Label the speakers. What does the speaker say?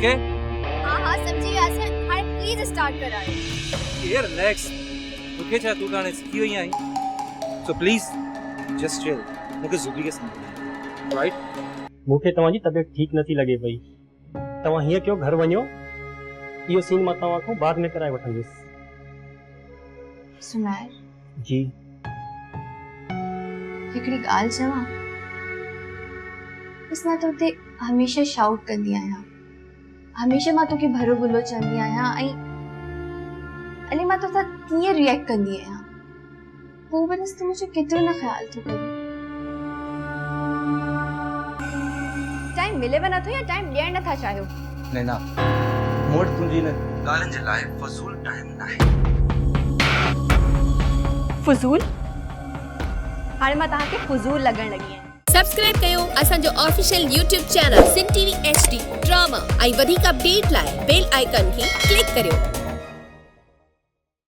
Speaker 1: Okay?
Speaker 2: हाँ समझी वैसे हाय प्लीज स्टार्ट करा दे।
Speaker 1: ये रिलैक्स। ओके चाहे तू गाने सीखी हुई आई। So please just chill. मुझे ज़ुबी के साथ राइट?
Speaker 3: मूंखे तव्हांजी तबियत ठीक नथी लगे पई। तव्हां हीअं कयो घर वञो, इहो सीन मां तव्हां खां बाद में कराए वठंदुसि।
Speaker 2: सुनार
Speaker 3: जी
Speaker 2: हिकिड़ी ॻाल्हि चवां, बस मां तोते हमेशह शाउट कंदी आहियां, हमेशह मां तोखे भरो बुलो चवंदी आहियां ऐं अले मां तोसां कीअं रिएक्ट कंदी आहियां, पोइ बस तूं मुंहिंजो केतिरो न ख़्याल थो करी। टाइम मिलेव नथो या टाइम ॾियण नथा चाहियो?
Speaker 1: नैना मूं वटि तुंहिंजी हिन ॻाल्हियुनि जे लाइ फ़ज़ूल टाइम न आहे।
Speaker 2: फुज़ूल? हाणे मां तव्हांखे फुज़ूल लॻण लॻी आहियां।
Speaker 4: सब्सक्राइब कयो असांजो ऑफिशियल YouTube चैनल सिन टीवी HD ड्रामा ऐं वधीक अपडेट लाइ बेल आइकन खे क्लिक करियो।